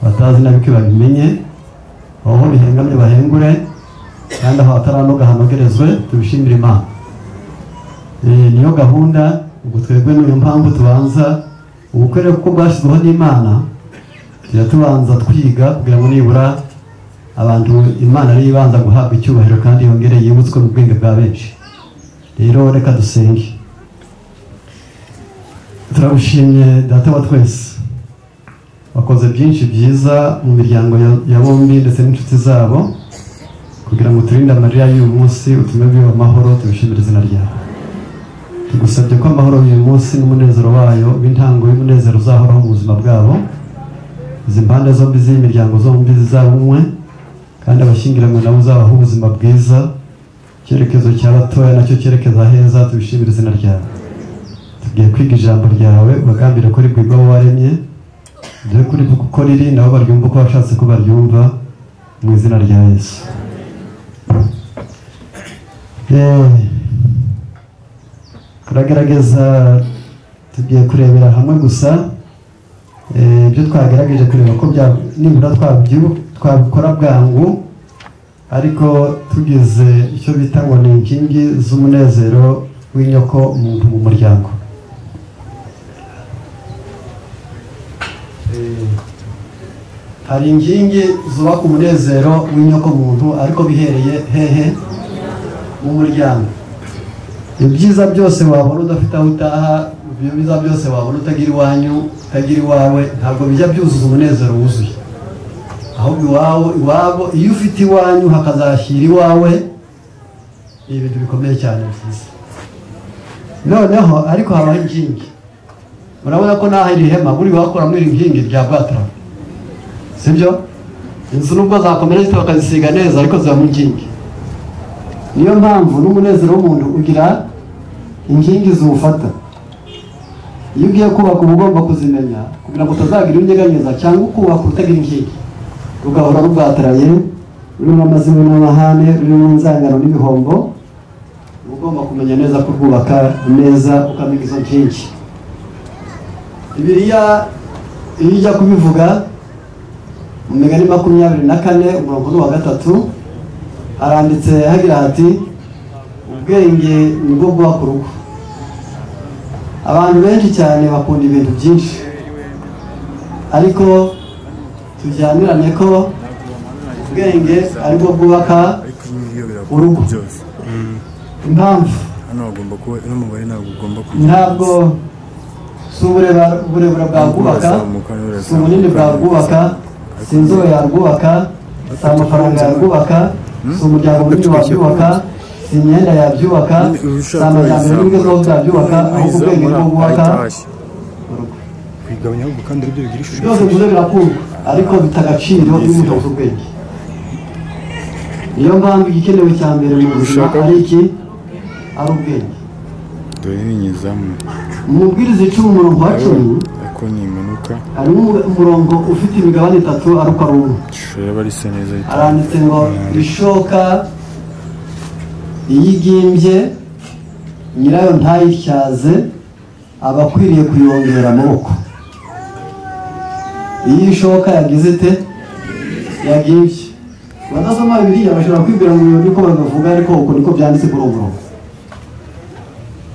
batazi nabiki babimenye, aho bihengamye bahengure, kandi aho ataranoga hanogerezwe tubishimire Imana. Niyo gahunda ubwo twebwe niyo mpamvu tubanza ubukwere kuko bwashyizweho n'Imana, tubanza twiga kugira ngo nibura abantu Imana ari ibanza guhabwa icyubahiro kandi yongere yibutswe mu bwenge bwa benshi. Rero reka dusenge. Turagushimye Data wa twese, wakoze byinshi byiza mu miryango ya bombi ndetse n'inshuti zabo kugira ngo turinde amarira y'uyu munsi, utume biba amahoro, tubishimire izina ryawe. Tugusabye ko amahoro y'uyu munsi n'umunezero wayo b'intango y'umunezero uzahoraho mu buzima bwabo, izi mpande zombi z'imiryango zombi zizaba umwe, kandi abashyingiranywe nabo uzabaha ubuzima bwiza, icyerekezo cy'abatoya nacyo cyerekeza heza, tubishimire izina ryawe. Tugiye kwiga ijambo ryawe, ubagambire ko ribwirwa abo waremye, dore kuri vuga uko riri nabo baryumva uko washatse ko baryumva, mu izina rya Yesu. Turagerageza, tugiye kurebera hamwe gusa ibyo twagerageje kureba ko nibura twabikora bwangu, ariko tugize icyo bita ngo ni inkingi z'umunezero w'inyoko muntu mu muryango. Hari inkingi zubaka umunezero w'inyoko muntu, ariko bihereye hehe? Mu muryango. Ibyiza byose wabona udafite aho utaha, ibyiza byose wabona utagira iwanyu, utagira iwawe, ntabwo bijya byuzuza umunezero wuzuye. Ahubwo iwabo iyo ufite iwanyu hakazashyira iwawe, ni ibintu bikomeye cyane byiza. Noneho ariko habaho inkingi. Murabona ko naho iri hema buri wakora muri inkingi rya bwatara, sibyo? Inzu nubwo zakomera zito bakazisiga neza, ariko ziba mu nkingi. Niyo mpamvu n'umunezero w'umuntu ugira inkingi ziwufata. Iyo ugiye kubaka uba ugomba kuzimenya kugira ngo utazagira unyeganyeza, cyangwa ukubaka utagira inkingi rugahora rubwataraye, rurimo amazimwe n'amahane, rurimo inzangano n'ibihombo. Uba ugomba kumenya neza ko urwubaka neza, ukamenya izo nkingi. Bibiliya iyo ijya kubivuga mu Migani 24 umurongo wa 3 haranditse hagira hati ubwenge nibwo bwubaka urugo. Abantu benshi cyane bakunda ibintu byinshi, ariko tujyanirane ko ubwenge aribwo bwubaka urugo. Impamvu ntabwo si uburebure bwabwubaka, si ubunini bwabwubaka, si inzobe yarwubaka, si amafaranga yarwubaka, si umuryango munini wabyubaka, si imyenda yabyubaka, si amajyambere n'ibigezweho byabyubaka, ahubwo ubwenge nibwo bwubaka byose bivuze birakundwa, ariko bita agaciro iyo umuntu azi ubwenge. Niyo mpamvu igikenewe cya mbere mu buzima ari iki? Ari ubwenge. Umubwiriza 10 umurongo wa 10 harimo umurongo ufite imigabane 3 ariko ari umwe. Aranditse ngo ishoka iyigimbye nyirayo ntayityaze, aba akwiriye kuyongera amaboko. Iyi ishoka yagize ite? Yagimbye. Badasoma Bibiliya bashobora kwibwira ngo niko bavuga, ariko uko niko byanditse kuri uwo murongo.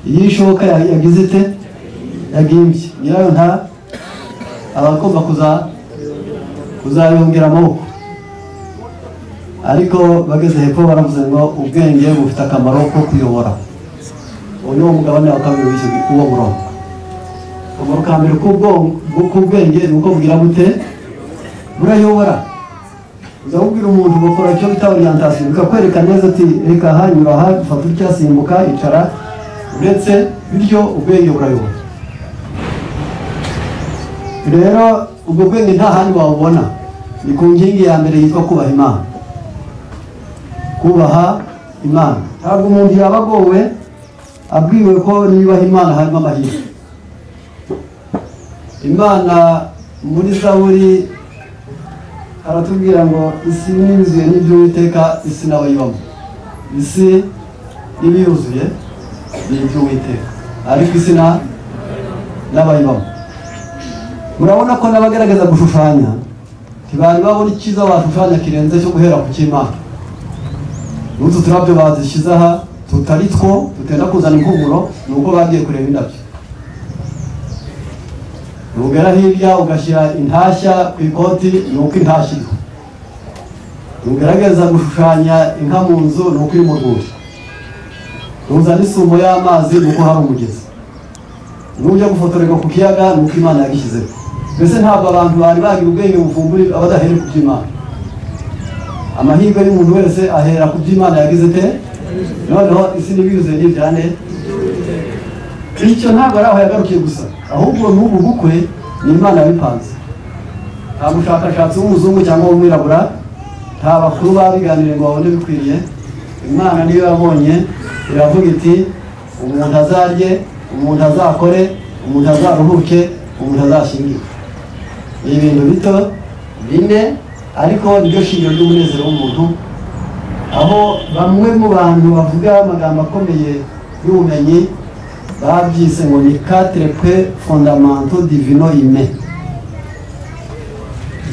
Iyi ishoka yagize ite? Yagimbye. Nyirayo aba agomba kuzayongera amaboko. Ariko bageze hepfo baravuze ngo ubwenge bufite akamaro ko kuyobora. Uwo ni wo mugabane wa kabiri w'uwo murongo. Akamaro ka mbere k'ubwenge ni uko bugira bute? Burayobora. Uzabubwira umuntu gukora icyo bita orientation, bikakwereka neza ati reka hanyura aha, fata utya, simbuka, icara, uretse bityo ubwenge burayobora. Rero ubwo bwenge nta handi wabubona, ni ku nkingi ya mbere yitwa kubaha Imana. Kubaha Imana. Ntabwo umuntu yaba agowe abwiwe ko niyubaha Imana harimo amahirwe. Imana muri Zaburi aratubwira ngo isi n'inzuye n'iby'Uwiteka, isi n'abayibamo. Isi n'ibiyuzuye ni iby'Uwiteka, ariko isi n'abayibamo. Murabona ko n'abagaragaza gushushanya ntibari babona icyiza bashushanya kirenze cyo guhera ku cy'Imana. N'utu turabyo bazishyize aha tutari two tutenda kuzana impumuro, nuko bagiye kureba indabyo. Ugera hirya ugashyira intashya ku ikoti, nuko intashya iriho. Ugerageza gushushanya inka mu nzu, nuko iri mu rwuri. Uzana isumo y'amazi, nuko hari umugezi. Nujya gufotorerwa ku kiyaga, nuko Imana yagishyizeho. Mbese ntabwo abantu bari bagira ubwenge buvumbura abadahere ku by'Imana. Amahirwe y'umuntu wese ahera ku by'Imana yagize te, noneho isi n'ibibuze n'ibyane. Icyo ntabwo ari aho yagarukiye gusa, ahubwo n'ubu bukwe ni Imana yabipanze. Nta mushakashatsi w'umuzungu cyangwa w'umwirabura, nta bakuru babiganire ngo babone bikwiriye. Imana niyo yabonye iravuga iti umuntu azarye, umuntu azakore, umuntu azaruhuke, umuntu azashyingirwe. Ni ibintu bito bine, ariko niryo shingiro ry'umunezero w'umuntu, aho bamwe mu bantu bavuga amagambo akomeye y'ubumenyi babyise ngo ni 4 points fondamentaux divino ime.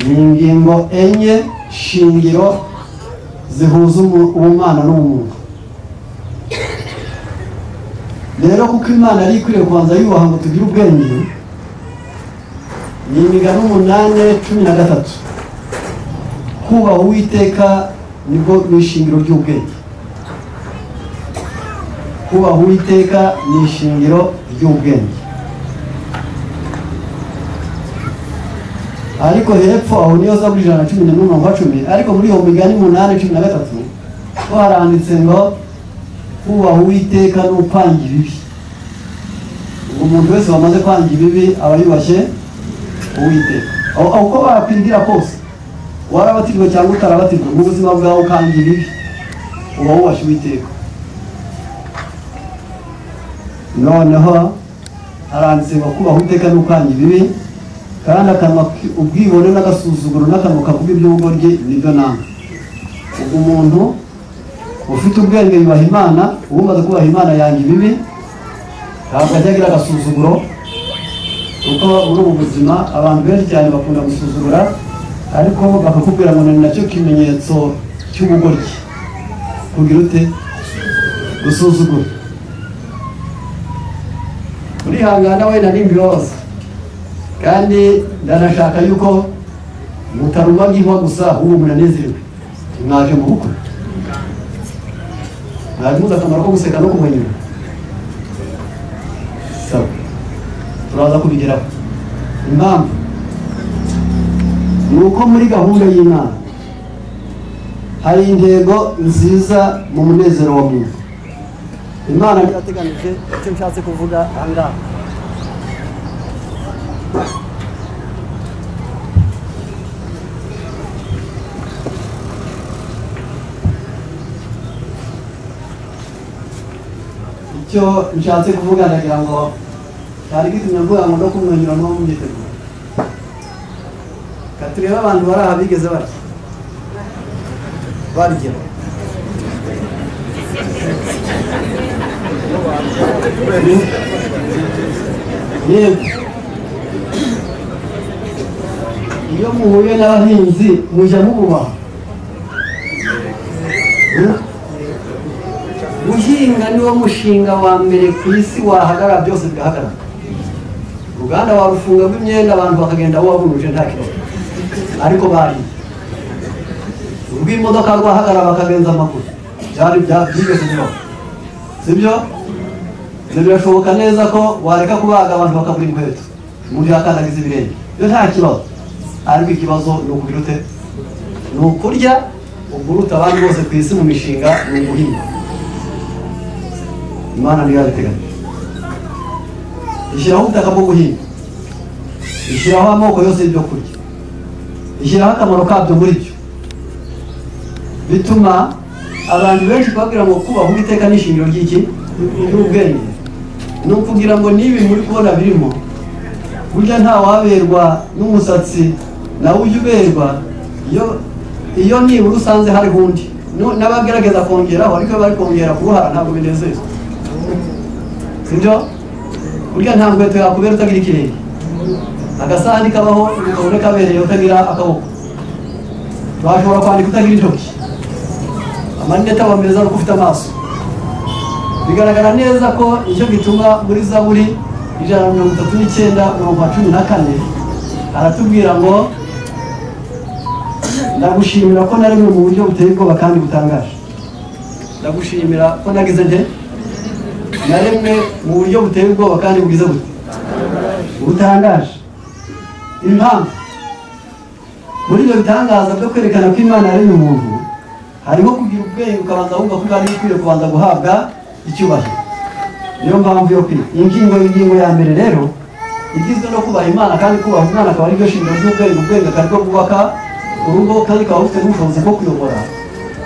Ni ingingo enye shingiro zihuza ubumana n'umuntu. Rero kuko Imana ari ikwiriye kubanza yubaha ngo tugire ubwenge, ni imigani 8:13. Kubaha Uwiteka nibwo ishingiro ry'ubwenge. Kubaha Uwiteka ni ishingiro ry'ubwenge. Ariko hepfo aho niyo Zaburi 111:10, ariko muri iyo migani 8:13 ho haranditse ngo kubaha Uwiteka no kwanga ibibi. Umuntu wese wamaze kwanga ibibi aba yubashye Uwiteka. Aho uko bakwingira kose, warabatirwa cyangwa utarabatirwa, mu buzima bwawe ukanga ibibi, uba wubashye Uwiteka. Noneho haranditse ngo kubaha Uwiteka no kwanga ibibi, kandi akanwa ubwibone n'agasuzuguro n'akanwa kavuga iby'ubugoryi nibyo nanga. Umuntu ufite ubwenge yubaha Imana, umaze kubaha Imana yanga ibibi, ntabwo ajya agira agasuzuguro. Kuko muri ubu buzima abantu benshi cyane bakunda gusuzugura, ariko bakakubwira ngo ni nacyo kimenyetso cy'ubugoryi. Kugira ute? Gusuzugura. Urihangana wenda n'imbibabaza, kandi ndanashaka yuko mutaruma ngihwa gusa, ahubwo munanezerewe. Mwaje mu bukwe, ntabwo muzi akamaro ko guseka no kumwenyura. Sawa, turaza kubigeraho. Impamvu ni uko muri gahunda y'Imana hari intego nziza mu munezero wa muntu. Imana yateganije icyo nshatse kuvuga ahangaha. Icyo nshatse kuvuga ndagira ngo cyari gitumye mvuga ngo no kumwenyura no mumyitegura. Katureba abantu bari aha bigeze barya. Iyo muhuye n'abahinzi mujya mububaha. Guhinga niwo mushinga wa mbere ku isi wahagarara byose bigahagarara. Uruganda warufunga rw'imyenda abantu bakagenda wabunuje nta kibazo, ariko bari urw'imodoka rwahagarara bakagenza amaguru, byari byigeze bibaho, sibyo? Birashoboka neza ko wareka kubaga abantu bakabura inkweto mu gihe akandagiza ibirenge, byo nta kibazo. Ariko ikibazo ni ukugira ute? Ni ukurya uguruta abandi bose ku isi mu mishinga ni uguhinga. Imana niyo yabiteganya. Ishyiraho ubutaka bwo guhinga, ishyiraho amoko yose y'ibyo kurya, ishyiraho akamaro kabyo muri byo. Bituma abantu benshi babwira ngo kubaha Uwiteka n'ishingiro ry'iki? Ry'ubwenge. Ni ukugira ngo nibi muri kubona birimo, burya nta waberwa n'umusatsi nawe ujya uberwa iyo nibura usanze hariho undi. N'abagerageza kongeraho, ariko bari kongera kuruhara ntabwo binezeza, sibyo? Burya nta nkweto yakubera utagira ikirenge, agasahani kabaho ukabone kabereye utagira akaboko. washobora kwandika utagira intoki, amarinete aba meza no ufite amaso. Bigaragara neza ko icyo gituma muri Zaburi 139:14 aratubwira ngo ndagushimira ko naremwe mu buryo buteye ubwoba kandi butangaje. Ndagushimira ko nagize nte naremwe mu buryo buteye ubwoba kandi bugize butangaje. Impamvu muri ibyo bitangaza byo kwerekana ko Imana yaremye umuntu harimo kugira ubwenge ukabanza wumva ko ari bikwiye kubanza guhabwa icyubahiro. Niyo mpamvu yo kwiga ingingo ya mbere rero igizwe no kubaha Imana, kandi kubaha Imana akaba ari byo shingiro ry'ubwenge. Ubwenge akaba aribwo bwubaka urugo kandi ukaba ufite n'ubushobozi bwo kuyobora.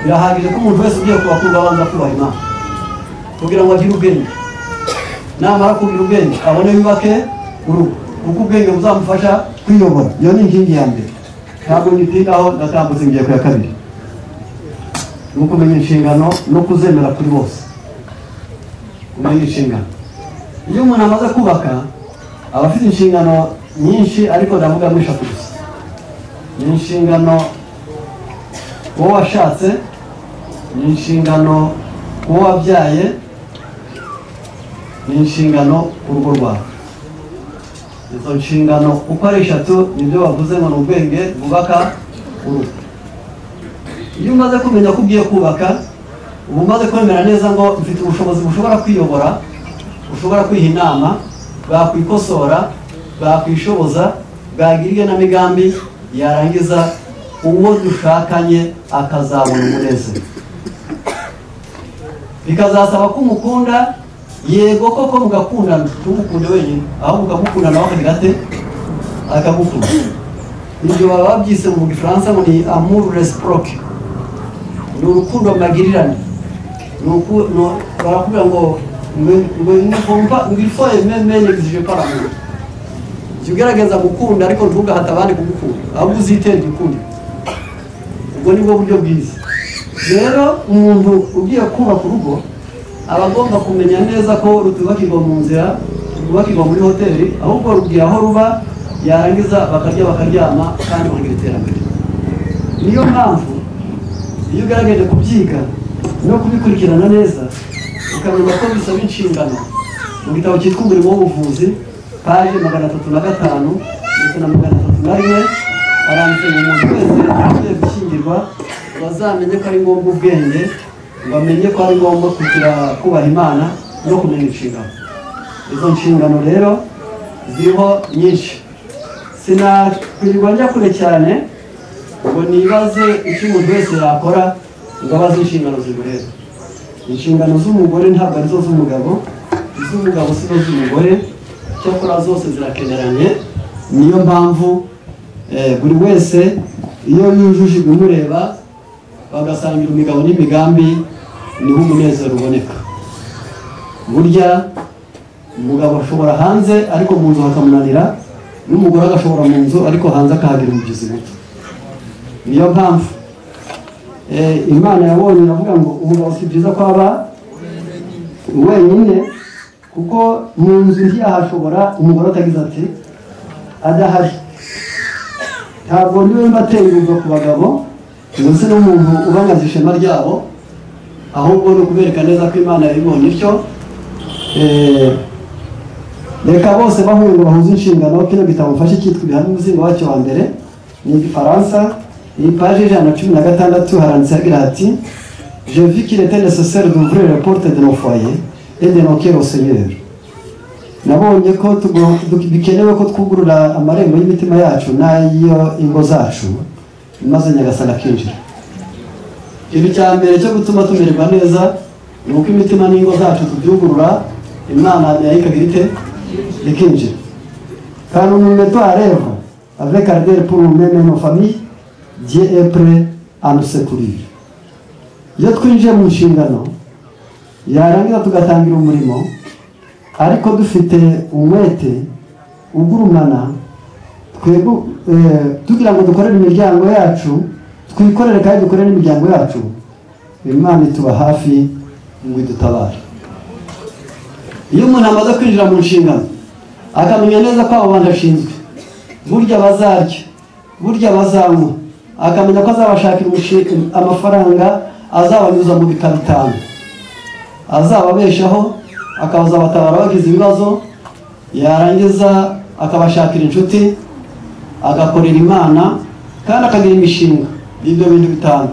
Birahagije ko umuntu wese ugiye kubaka urugo abanza kubaha Imana kugira ngo agire ubwenge, namara kugira ubwenge abone yubake urugo, kuko ubwenge buzamufasha kwiyobora. Iyo ni ingingi ya mbere. Ntabwo nitindaho, ndatambutse ngiye ku ya kabiri. Ni ukumenya inshingano no kuzemera kuri bose. Kumenya inshingano. Iyo umuntu amaze kubaka aba afite inshingano nyinshi, ariko ndavuga muri eshatu gusa. Ni inshingano uwo washatse, ni inshingano uwo wabyaye, ni inshingano urugo rwawe. Izo nshingano uko ari eshatu nibyo bavuze ngo ni ubwenge bwubaka urugo. Iyo umaze kumenya ko ugiye kubaka, uba umaze kwemera neza ngo mfite ubushobozi bushobora kwiyobora, bushobora kwiha inama, bwakwikosora, bwakwishoboza, bwagira igenamigambi, yarangiza uwo dushakanye akazabona umunezero. Bikazasaba ko umukunda, yego koko mugakundana, tumukunde wenyine, ahubwo ukamukunda nawe akagira ate akagukunda. Ibyo baba babyise mu Gifaransa ngo ni amour réciproque, ni urukundo magirirane. Barakubwira ngo il faut aimer mais n'exiger pas l'amour. Jya ugerageza gukunda ariko ntugahate abandi kugukunda, ahubwo uzitera igikundiro. Ubwo ni bwo buryo bwiza. Rero umuntu ugiye kubaka urugo aba agomba kumenya neza ko rutubakirwa mu nzira, rutubakirwa muri hoteli, ahubwo rugira aho ruba, yarangiza bakarya bakaryama kandi bakagira iterambere. Niyo mpamvu iyo ugerageje kubyiga no kubikurikirana neza, ukamenya ko bisaba inshingano. Mu gitabo cyitwa Umurimo w'Ubuvuzi, paje 305 ndetse na 301, aranditse ngo umuntu wese ugiye gushyingirwa bazamenye ko ari ngombwa ubwenge, bamenye ko ari ngombwa kubaha Imana no kumenya inshingano. Izo nshingano rero ziriho nyinshi, sinakwirirwa njya kure cyane ngo nibaze icyo umuntu wese yakora ngo abaze inshingano zimureba. Inshingano z'umugore ntabwo arizo z'umugabo, iz'umugabo sizo z'umugore, cyakora zose zirakeneranye. Niyo mpamvu buri wese iyo yujuje ibimureba bagasangira imigabo n'imigambi, niho umunezero uboneka. Burya umugabo ashobora hanze ariko mu nzu hakamunanira, n'umugore agashobora mu nzu ariko hanze akahagira umubyizi muto. Niyo mpamvu Imana yabonye iravuga ngo umugabo si byiza ko aba wenyine, kuko mu nzu ntiyahashobora umugore atagize ati adahari. Ntabwo niwe mbateye ubwo ku bagabo ngo se n'umuntu ubangaza ishema ryabo, ahubwo ni ukubereka neza ko Imana yabibonye ityo. Reka bose bahuye ngo bahuze inshingano. Kino gitabo mfashe cyitwa Ibihano umuzingo wacyo wa mbere, ni Igifaransa, iyi paje 116 haranditse agira ati je vis qu'il était nécessaire d'ouvrir les portes de nos foyers et de nos cœurs au Seigneur. Nabonye ko bikenewe ko twugurura amarembo y'imitima yacu n'ayo ingo zacu, maze Nyagasani akinjira. Ikintu cya mbere cyo gutuma tumererwa neza ni uko imitima n'ingo zacu tubyugurura, Imana yayikagira ite ikinjira. Quand nous nous mettons à rêve avec ardeur pour nous-mêmes et nos familles, Dieu est prêt à nous secourir. Iyo twinjiye mu nshingano, yarangiza tugatangira umurimo, ariko dufite umwete ugurumana, tugira ngo dukorere imiryango yacu, twikorere kandi dukorere imiryango yacu, Imana ituba hafi ngo idutabare. Iyo umuntu amaze kwinjira mu nshingano akamenya neza ko abo bantu ashinzwe, burya bazarya, burya bazanywa, akamenya ko azabashakira amafaranga azabanyuza mu bika bitanu azababeshaho, akazabatabara bagize ibibazo, yarangiza akabashakira inshuti, agakorera Imana kandi akagira imishinga. Ibyo bintu bitanu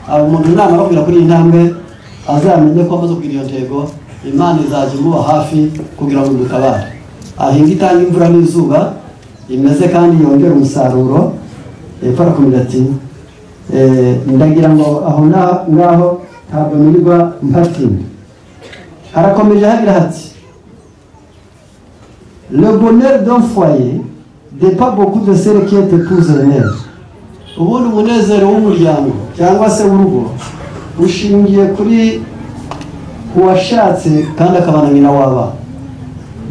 umuntu namara kugera kuri iyi ntambwe azamenye ko amaze kugira iyo ntego, Imana izajya imuba hafi kugira ngo imutabare, ahinga itanga imvura n'izuba imeze kandi yongera umusaruro. Epfo arakomeza ati ndagira ngo aho ngaho ntabwo nirirwa mpatinda. Arakomeje hagira hati le bonheur d'un foyer dépend beaucoup de celle qui est épouse elle-même. Ubundi umunezero w'umuryango cyangwa se w'urugo ushingiye kuri uwashatse kandi akabana nyina w'abana.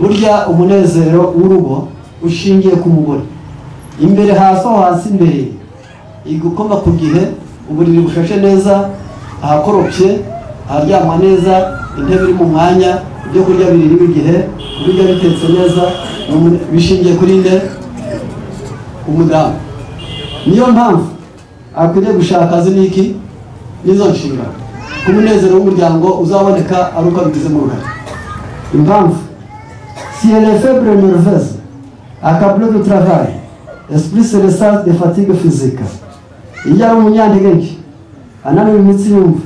Burya umunezero w'urugo ushingiye ku mugore, imbere hasi aho hasi imbere igukoma ku gihe, uburiri bushashe neza, ahakoropye, aharyamwa neza, intebe iri mu mwanya, ibyo kurya biriri igihe, kurya bitetse neza, bishingiye kuri nde? Umudamu. Niyo mpamvu akwiriye gushaka azi n'iki n'izo nshingano, ku munezero w'umuryango uzaboneka ari uko abigizemo uruhare. Impamvu si elle est faible et nerveuse, accablée de travail, esprit se ressent de fatigue physique. Iyo ari umunyantege nke, ananiwe imitsi yumva,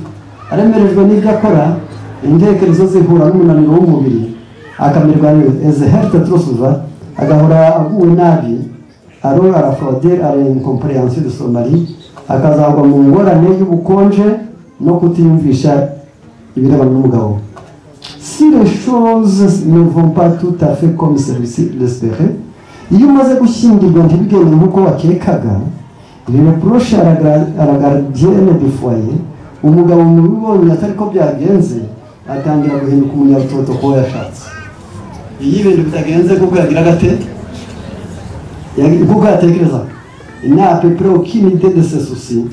aremerejwe n'ibyo akora, intekerezo zihura n'umunaniro w'umubiri, akamererwa neza, herte trop souvent, agahora aguwe nabi, alors à la fraude, à l'incompréhension de son mari, akazagwa mu ngorane y'ubukonje no kutiyumvisha ibirebana n'umugabo. Si les choses ne vont pas tout à fait comme celui-ci l'espérait, iyo umaze gushyingirwa ntibigende nk'uko wakekaga, le reproche à la gardienne du foyer, umugabo mu bibonye atari ko byagenze atangira guhinduka umunyarutoto ko yashatse. Iyo ibintu bitagenze kuko yagira gate kuko yatekereza n'a peu près aucune idée de ses soucis,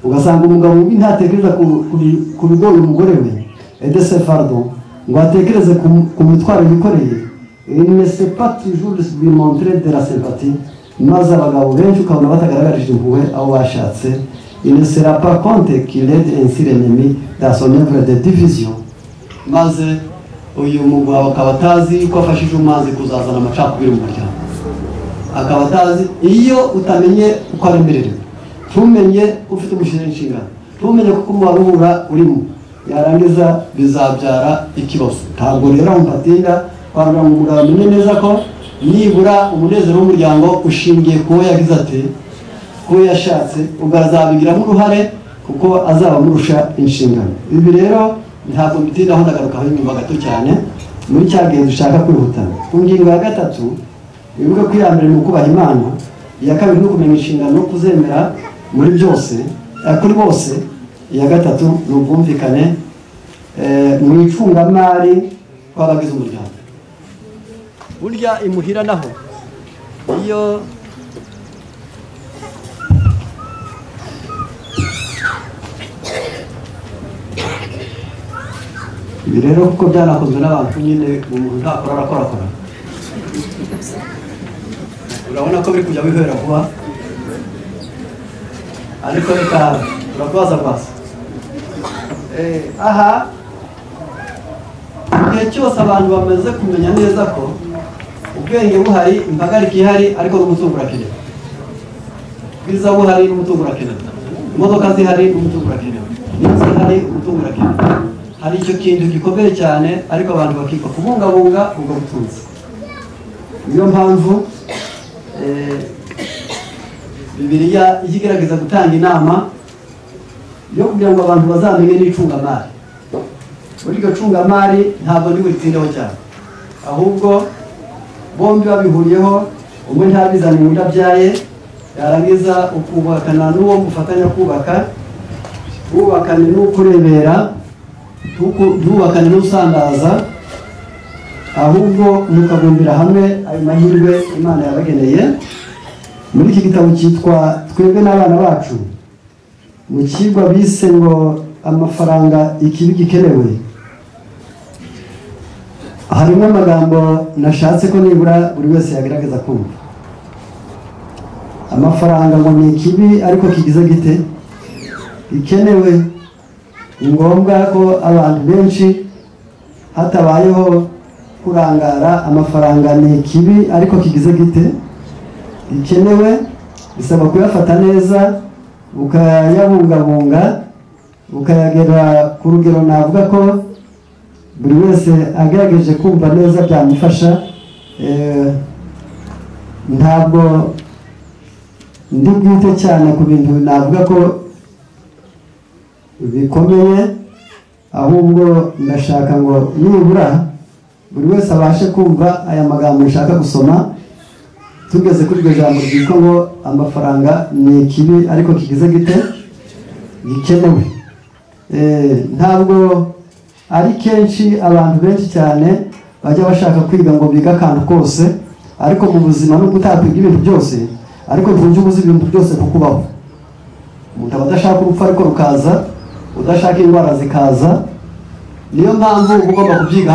ugasanga umugabo mubi ntatekereza ku bigoye umugore we et de ses fardons, ngo atekereze ku mitwaro yikoreye. Il ne sait pas toujours lui montrer de la sympathie, maze abagabo benshi ukabona batagaragarije impuhwe abo bashatse. Il ne sera pas compte qu'il aide ainsi l'ennemi dans son œuvre de division, maze uyu mugabo akaba atazi ko afashije umazi kuzazana amacakubiri mu muryango, akaba atazi. Iyo utamenye uko aremerewe, tumenye ufite umushinga inshingano, tumenye ko kumubarura urimo, yarangiza bizabyara ikibazo. Ntabwo rero umupatinda kwandura mu mugabo amenye neza ko nibura umunezero w'umuryango ushingiye kuwo yagize ati kuwo yashatse, ubwo azabigiramo uruhare kuko azaba amurusha inshingano. Ibi rero ntabwo bitindaho, ndagarukaho inyuma gato cyane muri cya gihe dushaka kwihutana. Ku ngingo ya gatatu ivuga ko iya mbere ni ukubaha Imana, iya kabiri ni ukumenya inshingano, kuzemera muri byose kuri bose, iya gatatu ni ubwumvikane mu icungamari kw'abagize umuryango. Burya imuhira naho iyo ibi rero kuko byanakozwe n'abantu nyine umuntu ntakora arakora, urabona ko biri kujya bihera vuba, ariko reka turakubaza rwose. Aha igihe cyose abantu bamaze kumenya neza ko ubwenge buhari, impagarike ihari, ariko n'umutungo urakenewe, bwiza buhari n'umutungo urakenewe, imodoka zihari n'umutungo urakenewe, n'inzu ihari umutungo urakenewe. Hari icyo kintu gikomeye cyane, ariko abantu bakika kubungabunga ubwo butunzi. Niyo mpamvu Bibiliya igerageza gutanga inama yo kugira ngo abantu bazamenye n'icungamari. Muri iryo cungamari ntabwo ndi buritindeho cyane, ahubwo bombi babihuriyeho, umwe ntabizane undi abyaye, yarangiza ukubakana n'uwo mufatanya kubaka, ubakane n'ukurebera, ntubakane n'usandaza, ahubwo mukabumbira hamwe ayo mahirwe Imana yabageneye. Muri iki gitabo cyitwa Twebwe n'Abana Bacu, mu kigwa bise ngo amafaranga ikibi gikenewe, harimo amagambo nashatse ko nibura buri wese yagerageza kumva. amafaranga ngo ni ikibi ariko kigize gite gikenewe. Ni ngombwa ko abantu benshi hatabayeho kurangara, amafaranga ni ikibi ariko kigize gite gikenewe. Bisaba kuyafata neza, ukayabungabunga, ukayagera ku rugero navuga ko buri wese agerageje kumva neza byamufasha. Ntabwo ndi bwite cyane ku bintu navuga ko bikomeye, ahubwo ndashaka ngo nibura buri wese abashe kumva aya magambo nshaka gusoma. Tugeze kuri iryo jambo ryitwa ngo amafaranga ni ikibi ariko kigize gite gikenewe. Ntabwo ari kenshi abantu benshi cyane bajya bashaka kwiga ngo biga akantu kose, ariko mu buzima no gutakwiga ibintu byose, ariko ntujye ubuze ibintu byose kukubaho. Umuntu aba adashaka urupfu ariko rukaza, udashaka indwara zikaza. Niyo mpamvu ugomba kubyiga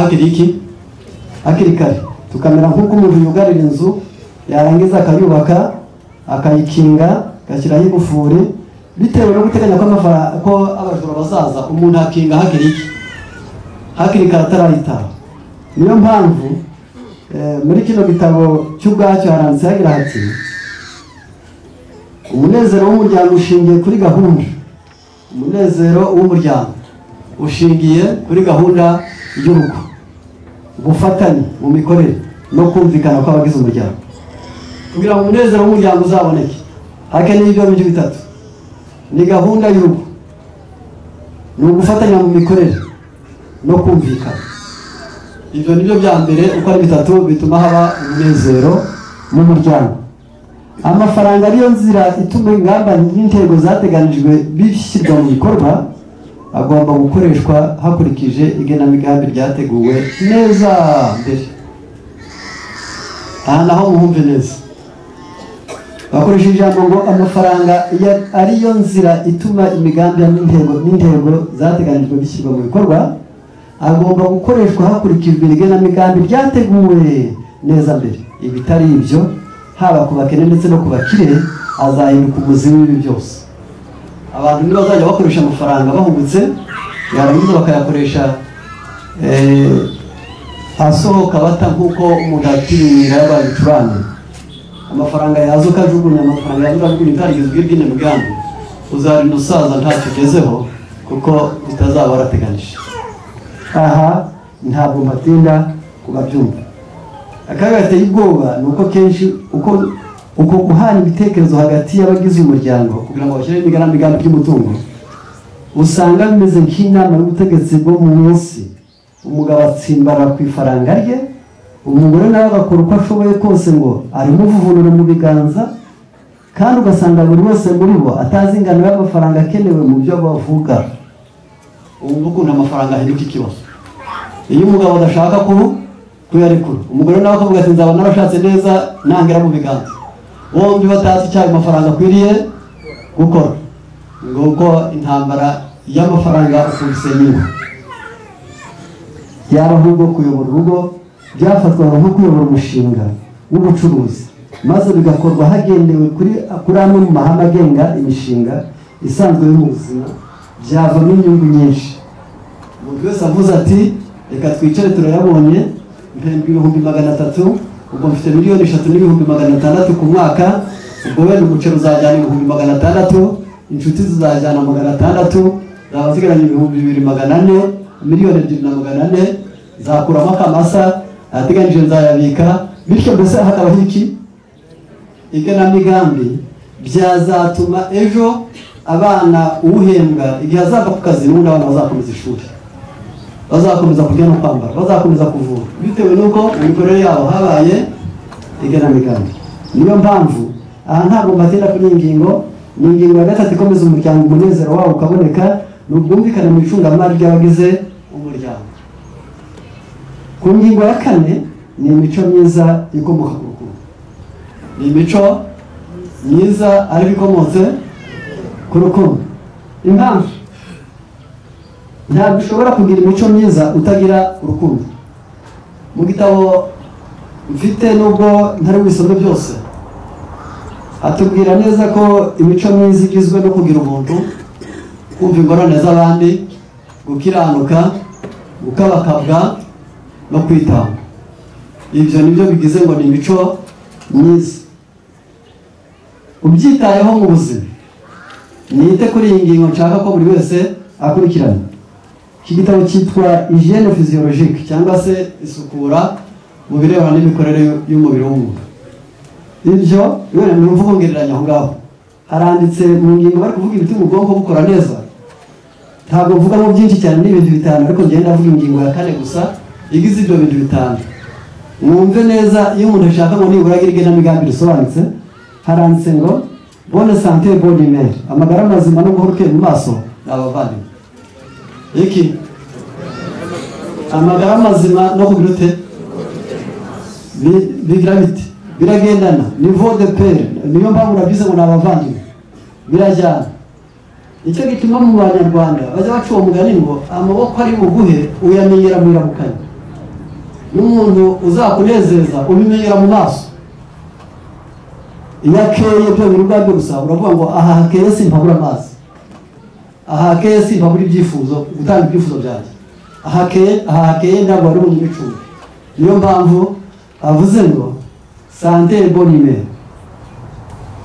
hakiri kare, tukamera nk'uko umuntu yugarira inzu yarangiza akayubaka, akayikinga, agashyiraho igufuri, bitewe no guteganya ko abajura bazaza. Umuntu akinga hakiri kare atarayitaha. Niyo mpamvu muri kino gitabo cy'ubwacyo haranditse hagira hati umunezero w'umuryango ushingiye kuri gahunda. Umunezero w'umuryango ushingiye kuri gahunda y'urugo, ubufatanye mu mikorere no kumvikana kw'abagize umuryango. Kugira ngo umunezero w'umuryango uzaboneke, hakeneye ibyo bintu bitatu. Ni gahunda y'urugo, ni ugufatanya mu mikorere no kumvikana. Ibyo nibyo bya mbere uko ari bitatu bituma haba umunezero mu muryango. Amafaranga ariyo nzira ituma ingamba n'intego zateganijwe bishyirwa mu bikorwa, agomba gukoreshwa hakurikije igenamigambi ryateguwe neza mbere. Aha naho muhumve neza. Bakoresheje ijambo ngo amafaranga ariyo nzira ituma imigambi n'intego zateganijwe bishyirwa mu bikorwa, agomba gukoreshwa hakurikijwe igenamigambi ryateguwe neza mbere. Ibitari ibyo, haba ku bakene ndetse no ku bakire, azahinduka umuzi w'ibi byose. Abantu niba bazajya bakoresha amafaranga bahubutse, yarangiza bakayakoresha asohoka bata nk'uko umuntu atirinda yabaye ibicurane. Amafaranga yaza ukajugunya, amafaranga yaza ukajugunya utarigeze ubwibwine mugambi, uzarinda usaza ntacyo ugezeho kuko bitazaba warateganije. Aha ntabwo mpatinda kubabyumva. Akaga gateye ubwoba ni uko kenshi uko guhana ibitekerezo hagati y'abagize umuryango kugira ngo bashyire imigambi by'umutungo, usanga bimeze nk'inama y'ubutegetsi bwo mu munsi. Umugabo atsimbara ku ifaranga rye, umugore nawe agakora uko ashoboye kose ngo arimo uvuvunura mu biganza, kandi ugasanga buri wese muri bo atazi ingano y'amafaranga akenewe mu byo bavuga. Ubu ukuntu amafaranga ahinduka ikibazo. Iyo umugabo adashaka kuyarekura, umugore nawe akavuga ati nzaba narashatse neza nangera mu biganza. Bombi batazi icyo ayo mafaranga akwiriye gukora. Nguko intambara y'amafaranga ukubisenyuka. Yaba ahubwo kuyobora urugo byafatwaga nko kuyobora umushinga w'ubucuruzi, maze bigakorwa hagendewe kuri amwe mu mahame agenga imishinga isanzwe yo mu buzima, byavamo inyungu nyinshi. Umuntu wese avuze ati reka twicare turayabonye, mpembwa 300,000, ubwo mfite 3,600,000 ku mwaka, ubwo wenda umuceri uzajyana 600,000, inshuti zizajyana 600,000, zaba zigaranye 2,400, 2,400,000, zakuramo akamasa ateganije nzayabika. Bityo mbese hakabaho iki igenamigambi byazatuma ejo abana uhembwa igihe azava ku kazi n'ubundi abana bazakomeza ishuri, bazakomeza kurya no kwambara, bazakomeza kuvura, bitewe n'uko mu mikorere yabo habaye igenamigambi. Niyo mpamvu aha ntabwo mbatinda kuri iyi ngingo. Ni ingingo ya 3 ikomeza umuryango, umunezero wawo ukaboneka, n'ubwumvikane mu icungamari ry'abagize umuryango. Ku ngingo ya 4 ni imico myiza ikomoka ku rukundo. Ni imico myiza ariko ikomotse ku rukundo. Impamvu ntabwo ushobora kugira imico myiza utagira urukundo. Mu gitabo mfite nubwo ntari wisome byose, atubwira neza ko imico myiza igizwe no kugira umuntu, kumva ingorane z'abandi, gukiranuka, gukabakabwa no kwitanga. Ibyo nibyo bigize ngo ni imico myiza. Ubyitayeho mu buzima, nite kuri iyi ngingo nshaka ko buri wese akurikirana. Iki gitabo cyitwa hygiene physiologique cyangwa se isukura mu birebana n'imikorere y'umubiri w'umuntu. Ibyo bene mu mvugo ngereranya aho ngaho haranditse mu ngingo bari kuvuga ibituma ubwonko bukora neza. Ntabwo mvuga mu byinshi cyane n'ibintu bitanu, ariko ngenda avuga ingingo ya 4 gusa igize ibyo bintu bitanu. Mwumve neza, iyo umuntu ashaka ngo nibura agire igenamigambi risobanutse, haranditse ngo bonne santé bonne humeur, amagara mazima no guhoruke mu maso n'abavandimwe. Iki amagara mazima no kubirute bigira biti biragendana, niveau de paix, niyo mpamvu nabize ngo n'abavandimwe birajyana. Icyo gituma mu Banyarwanda bajya baca uwo mugani ngo amaboko ari buguhe uyamenyera mu iramukanya. N'umuntu uzakunezeza ubimenyera mu maso. Iyo akeye byo birubwa gusa uravuga ngo aha hakeye simpabura amazi, aha hakeye simpabura ibyifuzo, gutanga ibyifuzo byanjye, aha hakeye ntabwo ari mu micungo. Niyo mpamvu avuze ngo santé bonne humeur.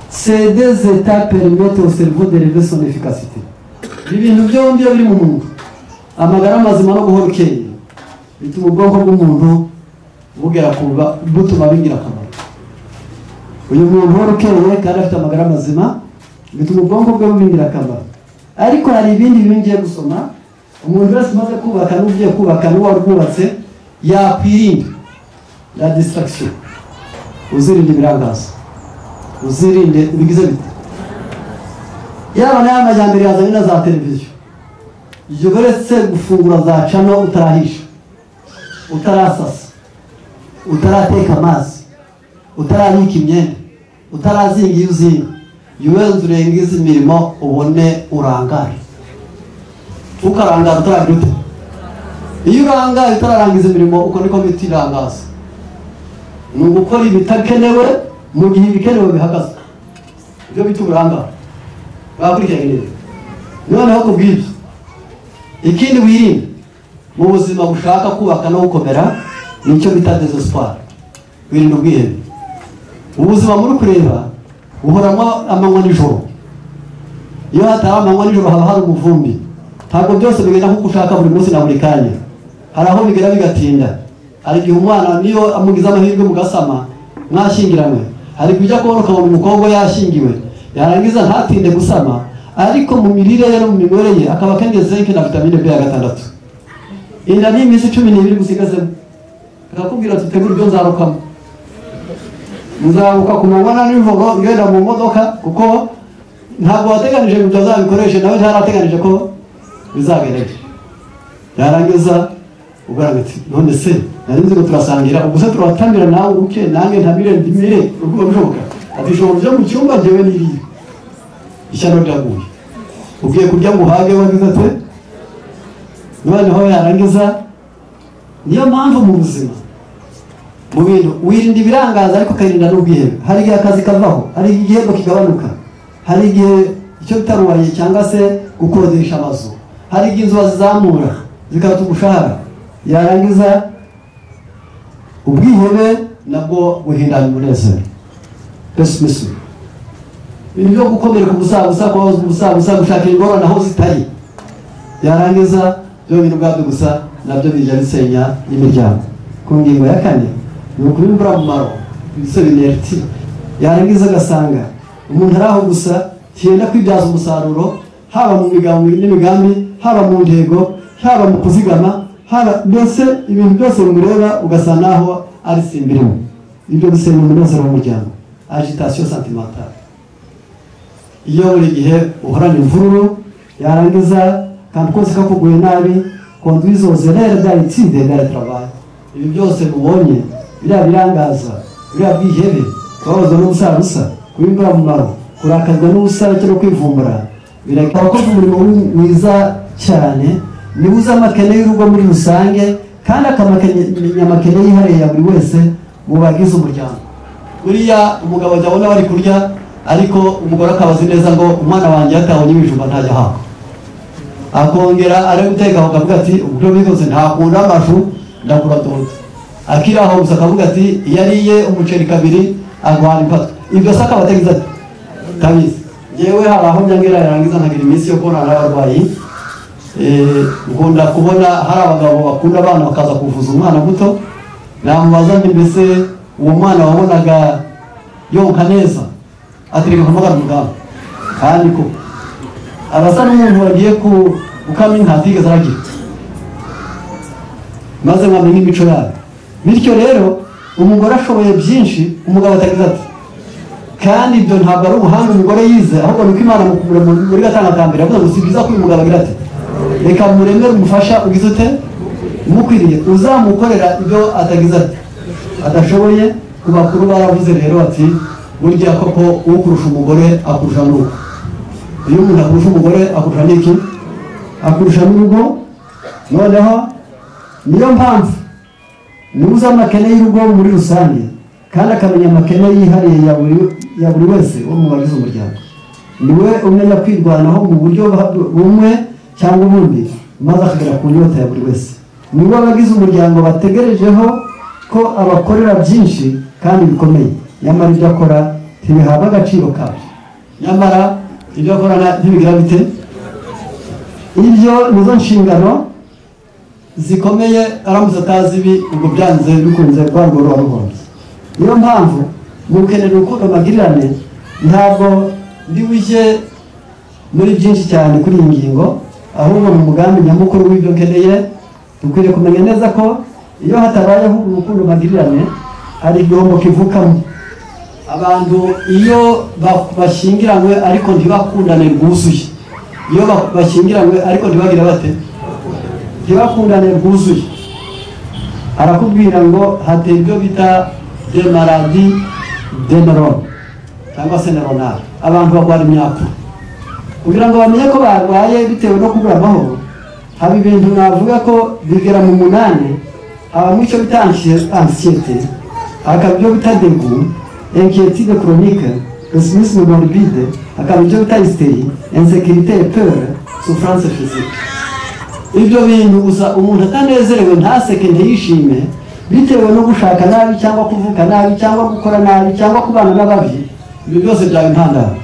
Ces deux états permettent au cerveau d'élever son efficacité. Ibintu byombi biri mu muntu, amagara mazima no guhora ukeye, bituma ubwonko bw'umuntu bugera kuba butuma bigira akamaro. Uyu muntu uhora ukeye kandi afite amagara mazima bituma ubwonko bwe bugira akamaro. Ariko hari ibindi bingiye gusoma, umuntu wese umaze kubaka n'ugiye kubaka n'uwari rwubatse yakwirinda la distraction. Uzirinde ibirangaza, uzirinde ibigize bite. Yaba n'aya majyambere yazanye na za televiziyo, iyo uretse gufungura za cano utarahisha, utarasasa, utarateka amazi, utarabika imyenda, utarazinga iyo uzinga, yuwenze urengize imirimo ubone urangare. Ukarangara utaragira ute? Iyo urangaye utararangiza imirimo uko niko bita irangaza. Ni ugukora ibitakenewe mu gihe ibikenewe bihagaze. Ibyo bita uburangare. Bakurikiranye neza. Noneho kubwibyo, ikindi wirinde mu buzima bushaka kubaka no gukomera nicyo bita désespoir. Wirinde ubwihebe. Ubuzima muri kureba buhoramo amanywa n'ijoro. Iyo hatari amanywa n'ijoro haba hari umuvumbi. Ntabwo byose bigenda nk'uko ushaka buri munsi na buri kanya. Hari aho bigera bigatinda. Hari igihe umwana niyo amugize amahirwe mugasama mwashyingiranywe, hari kujya kubona ukabona umukobwa yashyingiwe, yarangiza ntatinde gusama, ariko mu mirire ye no mu minywere ye akaba akeneye zinc na vitamine B ya 6. Inda ni iminsi 12 gusigazemo, akakubwira ati tegura ibyo nzarukamo. Muzabuka ku manywa na nijoro ngenda mu modoka, kuko ntabwo wateganije ngo uzabikoreshe, nawe ntarateganije ko bizagereje. Yarangiza ugaragati none se narinzi ko turasangira, ubwo se turatamira nawe uke nange ntabire ndimire uko bishoboka. Ati shobora byo mu cyumba jewe niriye ishyano ryaguye, ugiye kurya ngo uhage wagize ate. Noneho yarangiza, niyo mpamvu mu buzima mu bintu wirinda ibirangaza ariko ukirinda n'ubwihebe. Hari igihe akazi kavaho, hari igihe kigabanuka, hari igihe icyo bitaruwaye cyangwa se gukodesha amazu, hari igihe inzu bazizamura zikata umushahara. Yarangiza ubwihebe nabwo buhindanya umunezero. Pessimism, ibintu byo gukomereka ubusabusa gushaka ingorane aho zitari. Yarangiza byo bintu bwabyo gusa nabyo bijya bisenya imiryango. Ku ngingo ya 4 ni ukubimbura mu maro bise binerti. Yarangiza agasanga umuntu araho gusa kiyenda kwibyaza umusaruro, haba mu migambi, haba mu ntego, haba mu kuzigama, haba mbese ibintu byose bimureba ugasa naho ari simbirimo. Ibyo bisenya umunezero w'umuryango, agitation sentimentale. Iyo buri gihe uhorana imvururu, yarangiza kandi kose kakuguye nabi, conduise aux erreurs d'habitude et de travail. Ibi byose mubonye biriya birangaza, biriya bwihebe, kubabazwa n'ubusabusa, kubimbura mu maro, kurakazwa n'ubusarake no kwivumbura, birakaba ko umurimo mwiza cyane nibuza amakene y'urugo muri rusange, kandi akamakenya amakene yihariye ya buri wese mu bagize umuryango. Buriya umugabo ajya abona bari kurya ariko umugore akabazi neza ngo umwana wanjye yatabonye ibijumba ntajya haka, akongera ari guteka akavuga ati ubwo bikoze ntakunda amashu ndagura dodo, akiraho gusa akavuga ati iyo ariye umuceri kabiri agwara impatwe. Ibyo se akaba atagize ati tabizi. Yewe hari aho nyangera yarangiza nkagira iminsi yo kubona n'abarwayi, nkunda kubona hari abagabo bakunda abana bakaza kuvuza umwana muto, namubaza nti mbese uwo mwana wabonaga yonka neza, atereka kumugana muganga, kandi ko abasa n'umuntu wagiye gukama inka atigeze aragira, maze nkamenya imico yayo. Bityo rero umugore ashoboye byinshi umugabo atagize ati, kandi ibyo ntabwo ari ubuhanga umugore yize, ahubwo nuko Imana mukumure muri gatanga kambere avuga ngo si byiza ko uyu mugabo agira ati reka muremere umufasha ugize ute umukwiriye, uzamukorera ibyo atagize ati adashoboye. Ku bakuru baravuze rero ati burya koko ukurusha umugore akurusha n'urugo. Iyo umuntu akurusha umugore akurusha n'iki? Akurusha n'urugo. Noneho niyo mpamvu nuza amakene y'urugo muri rusange, kandi akamenya amakene yihariye ya buri wese wo mu bagize umuryango. Niwe umenya kwirwanaho mu buryo bumwe cyangwa ubundi, maze akagera ku nyota ya buri wese. Niwe abagize umuryango bategerejeho ko abakorera byinshi kandi bikomeye, nyamara ibyo akora ntibihabwa agaciro kabyo, nyamara ibyo akora ntibigira bite. Ibyo nizo nshingano zikomeye, aramutse atazi ibi ubwo byanze bikunze rwarwo ruba ruhombye. Niyo mpamvu mukenera urukundo magirirane, ntabwo ndi bujye muri byinshi cyane kuri iyi ngingo, ahubwo mu mugambi nyamukuru w'ibyo nkeneye dukwiriye kumenya neza ko iyo hatabayeho urukundo magirirane hari igihombo kivukamo. Abantu iyo bashyingiranywe ariko ntibakundane rwuzuye, iyo bashyingiranywe ariko ntibagire bate ntibakundane rwuzuye, arakubwira ngo hateye ibyo bita de maladie de neurone cyangwa se neuronale. Abantu barwara imyaka kugira ngo bamenye ko barwaye bitewe no kubura amahoro, haba ibintu navuga ko bigera mu 8. Habamo icyo bita anxiété, hakaba ibyo bita dégoût, inquiétude chronique, pessimisme morbide, hakaba ibyo bita hystérie, insécurité et peur, souffrance physique. Ibyo bintu gusa umuntu atanezerewe ntaseke ntiyishime bitewe no gushaka nabi cyangwa kuvuka nabi cyangwa gukora nabi cyangwa kubana n'ababi, ibyo byose byaba intandaro.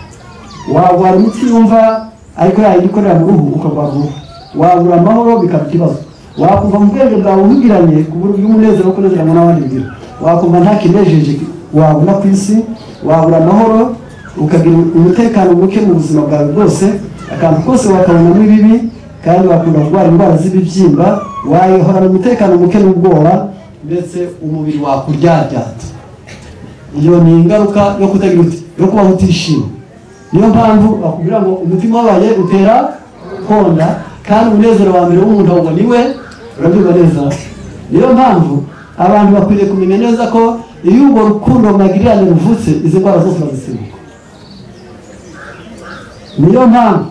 Wagwara imitsi yumva ariko yayindi ikorera mu ruhu ukarwara uruhu, wabura amahoro bikaba ikibazo, wakumva mu bwenge bwawe uhugiranye ku buryo bw'umunezero wo kunezeranywa n'abandi bigira, wakumva nta kinejeje wabona ku isi, wabura amahoro, ukagira umutekano muke mu buzima bwawe bwose, akantu kose wakabonamo ibibi, kandi wakunda kurwara indwara z'ibibyimba, wahorana umutekano muke n'ubwoba, ndetse umubiri wakuryaryata. Iyo ni ingaruka yo kutagira uti yo kubaho utishimye. Niyo mpamvu bakubwira ngo umutima wabaye utera konda, kandi umunezero wa mbere w'umuntu ahubwo niwe urabyumva neza. Niyo mpamvu abantu bakwiriye kumenya neza ko iyo urwo rukundo magirirane ruvutse izi ndwara zose bazisimbuka. Niyo mpamvu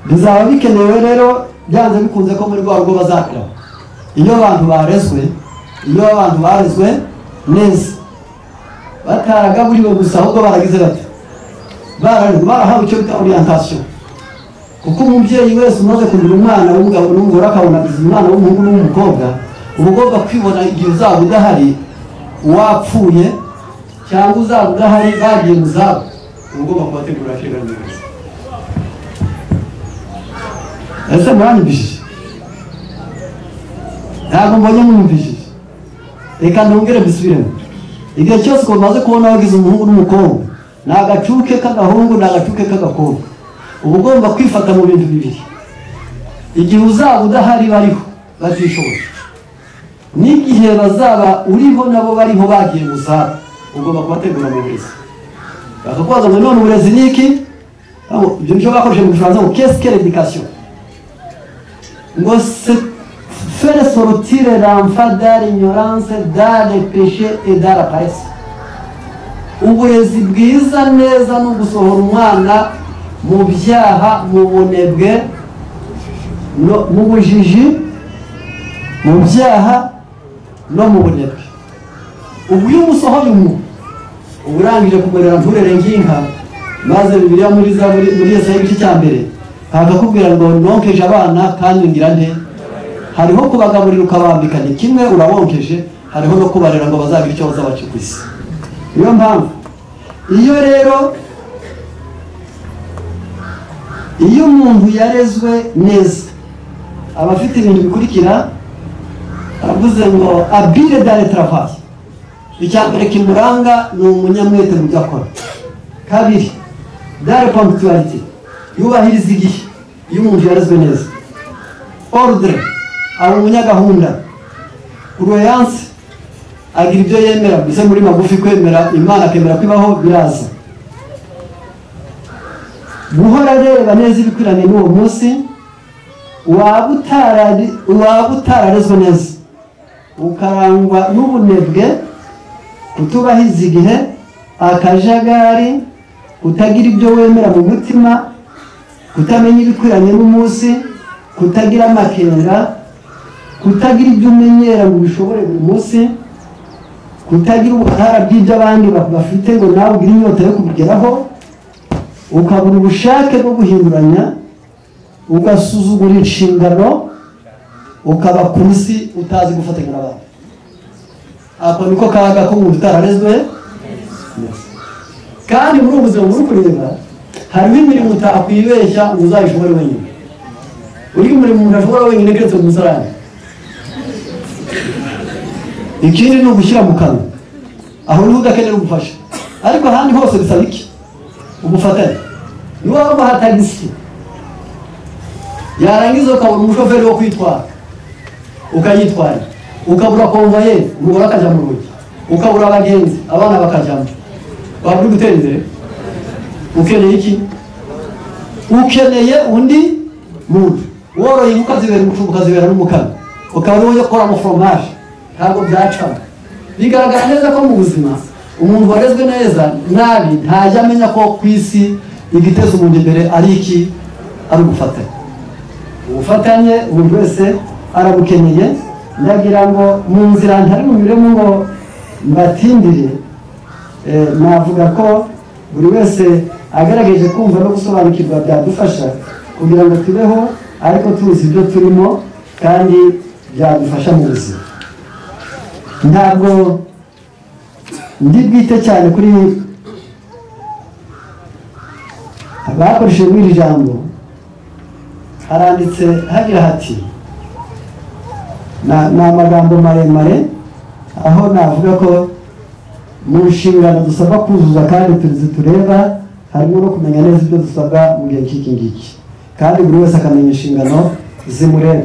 bizaba bikenewe rero byanze bikunze ko muri rwa rugo bazakira, iyo abantu barezwe neza, bataragaburiwe gusa ahubwo baragize bati barahawe icyo bita orientation. Kuko umubyeyi wese umaze kugira umwana w'umugabo n'umugore akabona umwana w'umuhungu n'umukobwa, uba ugomba kwibona igihe uzaba udahari wapfuye cyangwa uzaba udahari bagiye mu zabo, uba ugomba kubategura kera neza. Ese muranyumvishije? Ntabwo mbonye mwumvishije. Reka ndongere mbisubiremo. Igihe cyose ko umaze kubona wagize umuhungu n'umukobwa, ni agacuke k'agahungu n'agacuke k'agakobwa, uba ugomba kwifata mu bintu bibiri. Igihe uzaba udahari bariho batishoboye, n'igihe bazaba uriho nabo bariho bagiye mu zabo, ugomba kubategura mu burezi. Bakakubaza ngo none uburezi ni iki? Ibyo byo bakoresheje mu Gifaransa ngo qu'est-ce que l'éducation? Ngo c'est faire sortir l'enfant dans l'ignorance, dans le péché et dans la paresse. Uburezi bwiza neza no gusohora umwana mu byaha, mu bunebwe, mu bujiji, mu byaha no mu bunebwe. Ubu iyo umusohoye uburangije kumurera nturere nk'inka maze Bibiliya muri Yesaya igice cya mbere akakubwira ngo nonkeje abana kandi ngira nte hariho kubagaburira ukabambika ni kimwe urabonkeje hariho no kubarera ngo bazagira icyo bazabaca ku isi niyo mpamvu iyo umuntu yarezwe neza aba afite ibintu bikurikira aravuze ngo habile dans le travail icya mbere kimuranga ni umunyamwete mu byo akora kabiri dans la ponctualité yubahiriza igihe iyo umuntu yarezwe neza ordre aba umunyagahunda croyance agira ibyo yemera mbese muri magufi kwemera Imana akemera kwibaho biraza guhora reba neza ibikwiranye n'uwo munsi waba utararezwe neza ukarangwa n'ubunebwe kutubahiza igihe akajagari kutagira ibyo wemera mu mutima kutamenya ibikwiranye n'umunsi kutagira amakenga kutagira ibyo umenyera ngo bishobore buri munsi kutagira ubuhara bw'ibyo abandi bafite ngo nawe ugire inyota yo kubigeraho ukabura ubushake bwo guhinduranya ugasuzugura inshingano ukaba ku isi utazi gufatanya n'abandi ako niko kaga ko umuntu utararezwe kandi muri ubuzima muri kureba hariho imirimo utakwibeshya ngo uzayishobore wenyine uri umurimo umuntu ashobora wenyine keretse mu musarani ikindi ni ugushyira mu kanwa aho niho udakenera ubufasha ariko ahandi hose bisaba iki ugufatanya niba waba tagisi yarangiza ukabura umushoferi wo kwitwara ukayitwara ukabura konvoyeri umugore akajya mu rugi ukabura abagenzi abana bakajyamo waba uri gutera imbere ukeneye iki ukeneye undi muntu woroye ukazibera umucungu ukazibera n'umukara ukaba uri gukora foromaje ntabwo byacamo bigaragara neza ko mu buzima umuntu warezwe neza nabi ntajya amenya ko ku isi igiteza umuntu imbere ari iki ari ugufatanya ubufatanye umuntu wese arabukeneye ndagira ngo mu nzira ntari bunyuremo ngo mbatindire navuga ko buri wese agerageje kumva no gusobanukirwa byadufasha kugira ngo tubeho ariko tuzi ibyo turimo kandi byadufasha mu buzima ntabwo ndi bwite cyane kuri abakoresheje muri iri jambo haranditse hagira hati ni amagambo maremare aho navuga ko mu nshingano dusabwa kuzuza kandi tureba harimo no kumenya neza ibyo dusabwa mu gihe cy'iki ngiki kandi buri wese akamenya inshingano zimureba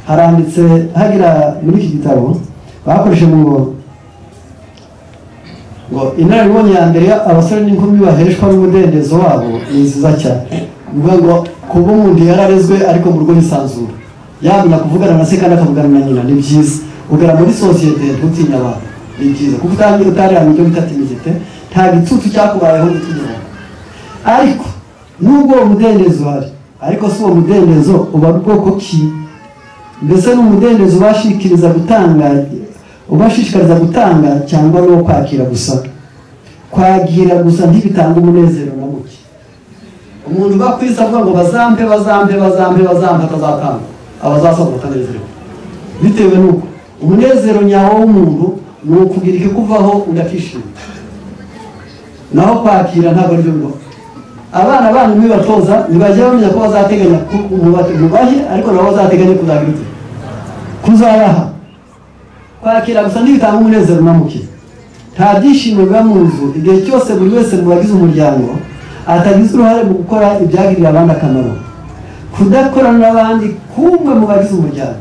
haranditse hagira muri iki gitabo bakoresheje ngo inararibonye ya mbere abasore n'inkumi baheshwa n'umudendezo wabo ni nziza cyane ngo kuba umuntu yararezwe ariko mu rugo nisanzura yamenya kuvugana na se kandi akavugana na nyina ni byiza ugera muri sosiyete ntutinya abantu ni byiza kuko utarihana ibyo bita timidite nta gitutu cyakubayeho gutinya ariko nubwo uwo mudendezo uhari ariko si uwo mudendezo uba ari bwoko ki mbese ni umudendezo ubashishikariza gutanga cyangwa no kwakira gusa kwagira gusa ntibitanga umunezero na muke umuntu bakwisa avuga ngo bazampe atazatanga abazasaba batanezerewe bitewe n'uko umunezero nyawo w'umuntu ni ukugira ikikuvaho udakishima naho kwakira ntabwo ari byo bibaho abana banyu nibatoza ntibajya bamenya ko bazateganya mubahe ariko nabo bazateganya kuzagira kuzabaha kwakira gusa ntibitanga umunezero na muke nta byishimo biba mu nzu igihe cyose buri wese mu bagize umuryango atagize uruhare mu gukora ibyagirira abandi akamaro kudakorana n'abandi kumwe mu bagize umuryango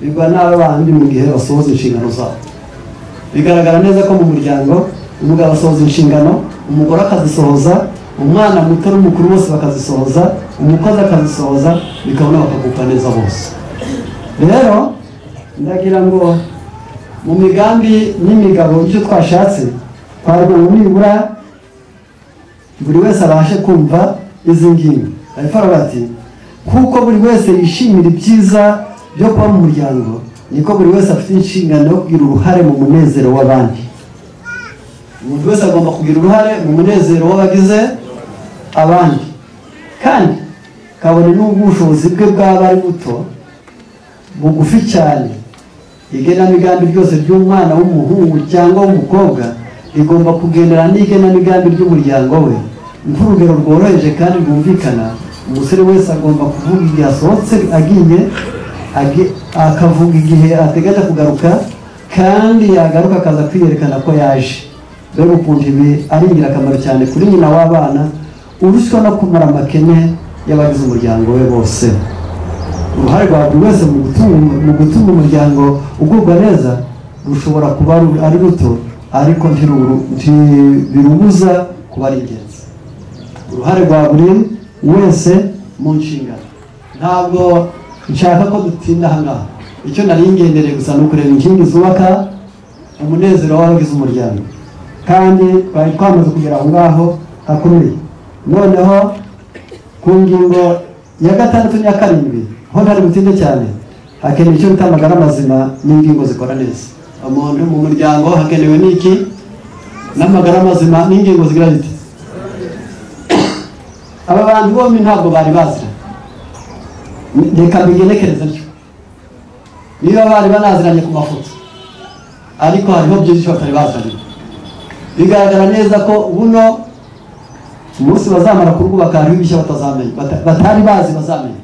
bigwa n'abandi mu gihe basohoza inshingano zabo bigaragara neza ko mu muryango umugabo asohoza inshingano umugore akazisohoza umwana muto n'umukuru bose bakazisohoza umukozi akazisohoza bikabona bakagubwa neza bose rero ndagira ngo mu migambi n'imigabo icyo twashatse twarwo nibura buri wese abashe kumva izi ngingo ariko bati kuko buri wese yishimira ibyiza byo kuba mu muryango niko buri wese afite inshingano yo kugira uruhare mu munezero w'abandi umuntu wese agomba kugira uruhare mu munezero w'abagize abandi, kandi kabone n'ubushobozi bwe bwaba ari buto bugufi cyane. Igenamigambi ryose ry'umwana w'umuhungu cyangwa w'umukobwa rigomba kugendera n'igenamigambi ry'umuryango we nk'urugero rworoheje kandi rwumvikana. Umusore wese agomba kuvuga igihe asohotse agiye, akavuga igihe ateganya kugaruka, kandi yagaruka akaza kwiyerekana ko yaje. Rero ukuntu ibi ari ingirakamaro cyane kuri nyina w'abana urushywa no kumara amakene y'abagize umuryango we bose. Uruhare rwa buri wese mu gutuma umuryango ugubwa neza rushobora kuba ari ruto, ariko ntibirubuza kuba ari ingenzi. Uruhare rwa buri wese mu nshingano. Ntabwo nshaka ko dutinda ahangaha, icyo nari ngendereye gusa ni ukureba inkingi zubaka umunezero w'abagize umuryango, kandi twari twamaze kugera aho ngaho hakomeye. Noneho ku ngingo ya 6 n'iya 7 ho ntari butinde cyane, hakenewe icyo bita amagara mazima n'ingingo zikora neza. Umuntu mu muryango hakenewe n'iki? N'amagara mazima n'ingingo zigira ziti. Aba bantu bombi ntabwo bari bazira, reka mbigenekereza ntyo. Niba bari banaziranye ku mafoto, ariko hariho byinshi batari baziranye. Bigaragara neza ko buno umunsi bazamara kurwubaka hariho ibishya batari bazi bazamenya.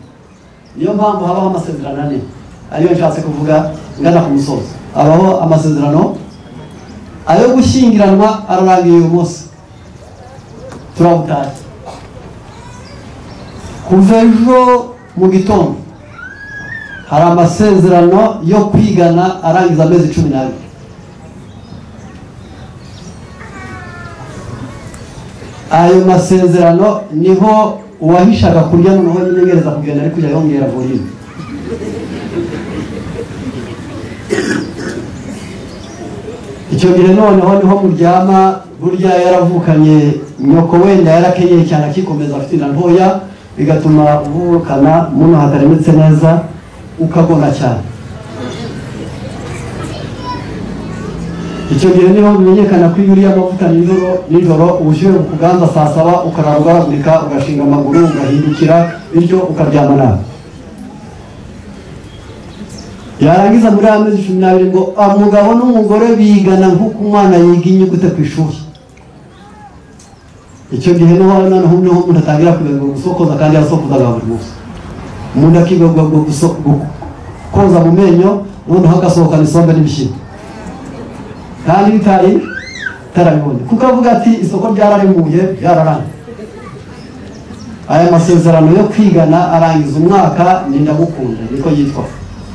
Niyo mpamvu habaho amasezerano ane, ariyo nshatse kuvuga ngana ku musozo. Habaho amasezerano ayo gushyingiranwa ararangiye uyu munsi, turabutaye. Kuva ejo mu gitondo hari amasezerano yo kwigana arangiza amezi 12. Ayo masezerano niho uwahishaga kurya noneho yinegereza kugenda ari kujya yongera volume. Icyo gihe noneho niho muryama, burya yaravukanye nyoko wenda yarakenyeye cyane akikomeza afite inda ntoya, bigatuma uvukana muno hataremetse neza ukagona cyane. Icyo gihe niho bimenyekana ko iyo uriye amavuta nijoro ubushyuhe bukuganza saa 7 ukarara ugaragurika, ugashinga amaguru, ugahindukira, bityo ukaryama nabi. Yarangiza muri amezi 12 ngo umugabo n'umugore bigana nk'uko umwana yiga inyuguti ku ishuri. Icyo gihe noneho umuntu atangira kwibagirwa gusokoza, kandi yasokozaga buri munsi. Umuntu akibagirwa koza mu menyo, noneho agasohokana isombe n'ibishyimbo, kandi bitari tarabibonye kuko avuga ati isoko ryararemuye ryararangiye. Aya masezerano yo kwigana arangiza umwaka ni ndagukunda niko yitwa.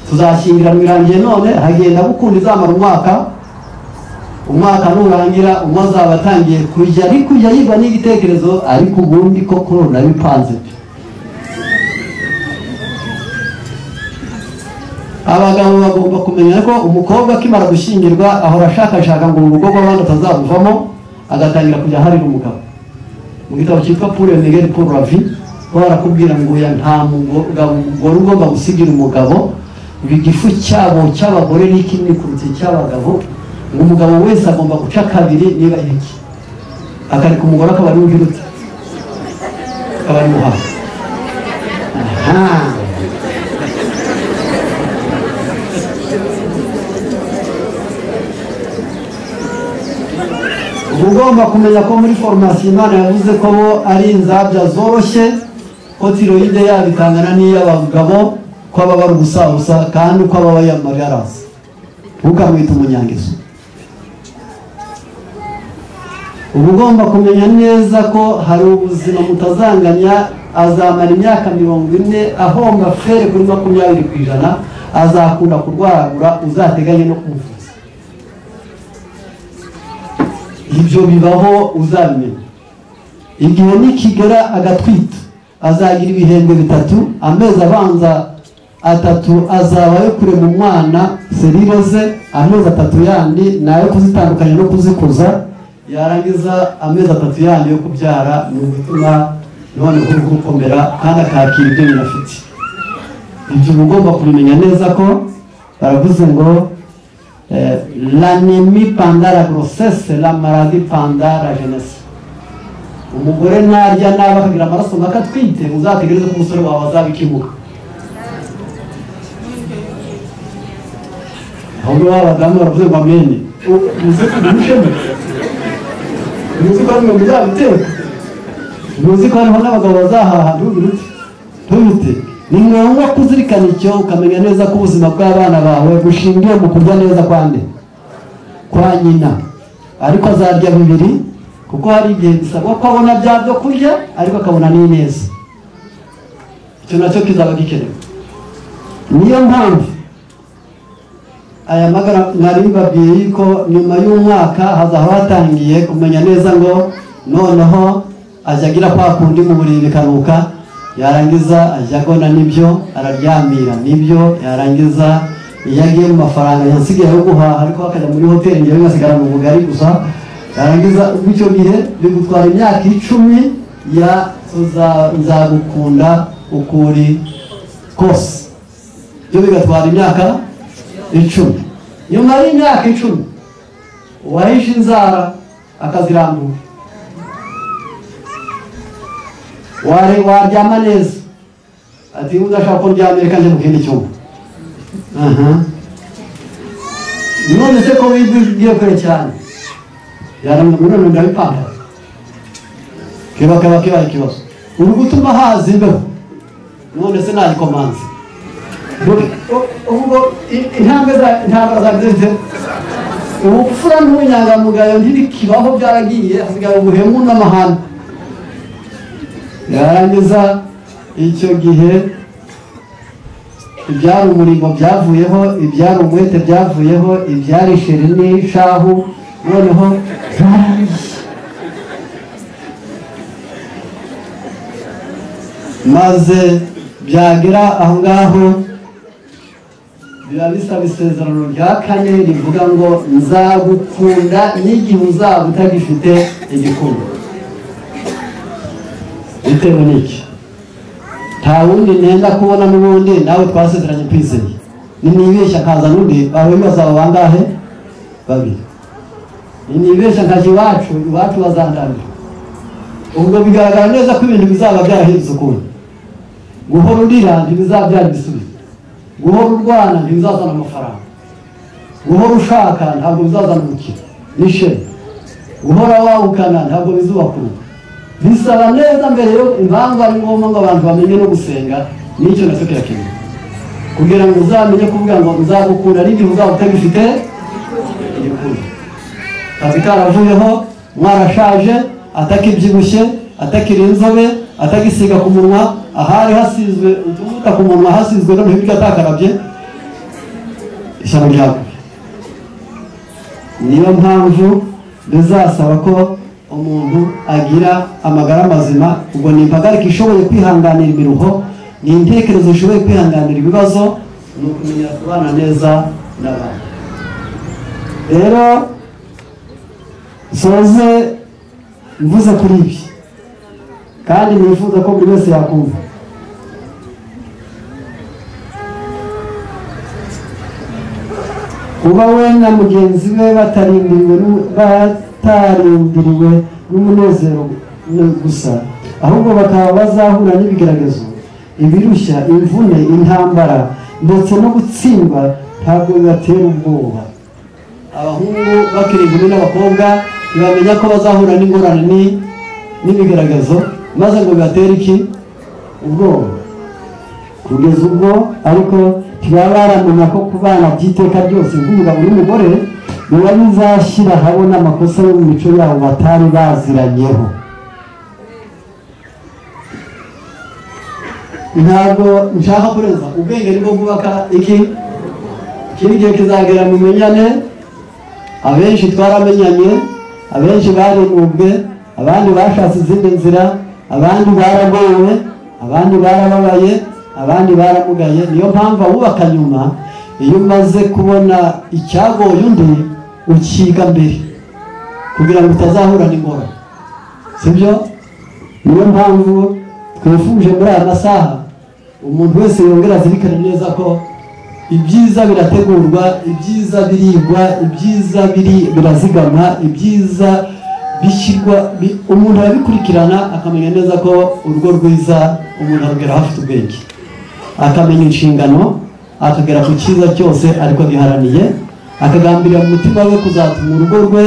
Tuzashyingiranwa irangiye none, hagenda gukunda izamara umwaka nurangira umwe azaba atangiye kujya yiga n'igitekerezo, ariko ubundi koko nabipanze. Abagabo bagomba kumenya ko umukobwa akimara gushyingirwa ahora ashakashaka ngo urugo rw'abandi atazabuvamo, agatangira kujya harira umugabo. Mu gitabo cyitwa Pour et Miguel pour la vie barakubwira ngo ya nta mugabo ugomba gusigira umugabo, igifu cyabo cy'abagore n'ikindi kurutse cy'abagabo. Umugabo wese agomba guca kabiri niba iki, akareka umugore akaba ari urwirutse, akaba ari muhaha. Ugomba kumenya ko muri formation Imana yavuze ko bo ari inzabya zoroshye, ko tiroide yabo itangana n'iy'abagabo, ko aba bari gusabusa, kandi ko aba bayamagaraza. Ukamwita umunyangeso. Ugomba kumenya neza ko hari ubuzima mutazanganya. Azamara imyaka 40 ahomba fere kuri 20%, azakunda kurwaragura, uzateganye no kumuvuza. Ibyo bibaho uzabimenya. Igihe nikigera agatwita azagira ibihembwe 3, amezi abanza 3 azaba yo kurema umwana seriroze, amezi 3 yandi nayo kuzitandukanya no kuzikuza, yarangiza amezi 3 yandi yo kubyara mu gutuma none gukomera kandi akakira ibyo binafite. Ibyo ugomba kubimenya neza ko baravuze ngo l'anémie pendant la grossesse, la maladie pendant la jeunesse. Umugore narya naba akagira amaraso make atwite uzategereze ko umusore wawe azabikimuka. ahubwo abadamu baravuze ngo amene muzi ko ari mu byabiteka, muzi ko hariho n'abagabo bazahaha ntubite. Ni ngombwa kuzirikana icyo ukamenya neza ko ubuzima bw'abana bawe bushingiye mu kurya neza kwande kwa nyina, ariko azarya bibiri kuko hari igihe bisabwa ko abona bya byo kurya ariko akabona n'ineza. Icyo nacyo kizaba gikenewe. Niyo mpamvu aya magara nari mbabwiye ko nyuma y'umwaka hazaba hatangiye kumenya neza ngo noneho ajya agira kwa kundi mu buriri bikanuka, yarangiza ajya agona n'ibyo araryamira n'ibyo, yarangiza iyo agiye mu mafaranga yasigaye yo guhaha ariko akajya muri hoteli ngewe ngasigara mu bugari gusa, yarangiza icyo gihe bigutwara imyaka 10 ya nzagukunda ukuri kose, byo bigatwara imyaka 10. Nyuma y'imyaka 10 wahishe inzara akazirambura, waryama neza ati udashaka ko ryamere kandi mu kindi cyumba. None se ko wigiye kure cyane yaramwe none ndabipanga kaba kibaye ikibazo uri gutuma haza imbeho, none se nayikomanze ubwo intambwe zageze ubupfura n'ubunyangamugayo ntibikibaho, byaragiye hasigaye ubuhemu n'amahane. Yarangiza icyo gihe ibyari umurimbo byavuyeho, ibyari umwete byavuyeho, ibyari sheri n'ishahu noneho maze byagera aho ngaho biba bisaba isezerano rya kane rivuga ngo nzagukunda n'igihe uzaba utagifite igikundo. Bitewe n'iki? Nta wundi nenda kubona n'ubundi nawe twasezeranye kwizeye, ninibeshya kaza n'undi bawe bazaba bangahe? Babiri. Ninibeshya nkaje iwacu bazandamira. Ubwo bigaragara neza ko ibintu bizaba byarahindutse ukundi. Guhora urira ntibizabyara ibisubizo, guhora urwana ntibizazana amafaranga, guhora ushaka ntabwo bizazana umukiro n'ishema, guhora wawukana ntabwo bizubakura. Bisaba neza mbere yo impamvu ari ngombwa ngo abantu bamenye no gusenga, n'icyo nacyo kirakenewe kugira ngo uzamenye kuvuga ngo nzagukunda n'igihe uzaba utagifite igikundo. Kazi karavuyeho, mwarashaje, atakibyibushye, atakiri inzobe, atagisiga ku munwa, ahari hasizwe utumuta ku munwa hasizwe no hirya atakarabye, ishyano ryaguye. Niyo mpamvu bizasaba ko umuntu agira amagara mazima. Ubwo ni impagarike ishoboye kwihanganira imiruho, ni intekerezo ishoboye kwihanganira ibibazo, ni ukumenya kubana neza n'abantu. Rero soze mvuze kuri ibi kandi nifuza ko buri wese yakumva. Kuba we na mugenzi we batarindiriwe n'umunezero gusa, ahubwo bakaba bazahura n'ibigeragezo, ibirushya, imvune, intambara ndetse no gutsindwa, ntabwo bibatera ubwoba. Abahungu bakiri inkumi n'abakobwa ntibamenya ko bazahura n'ingorane n'ibigeragezo maze ngo bibatere iki? Ubwoba. Kugeza ubwo ariko ntibaba baramenya ko kubana by'iteka ryose nk'umugabo n'umugore biba bizashyira habona amakosa yo mu mico yabo batari baziranyeho. Ntabwo nshaka kureza ubwenge nibwo bwubaka iki? Ikindi gihe kizagera mu menyane, abenshi twaramenyanye, abenshi barimubwe, abandi bashatse izindi nzira, abandi baragowe, abandi barababaye, abandi baramugaye. Niyo mpamvu abubaka nyuma iyo umaze kubona icyagoye undi ukiga mbere kugira ngo utazahura n'ingorane, sibyo? Niyo mpamvu twifuje muri aya masaha umuntu wese yongera azirikane neza ko ibyiza birategurwa, ibyiza birigwa, ibyiza birazigama, ibyiza bishyirwa, umuntu arabikurikirana akamenya neza ko urugo rwiza umuntu arugeraho afite ubwenge, akamenya inshingano, akagera ku cyiza cyose ariko giharaniye, akagambirira mu mutima we kuzatuma urugo rwe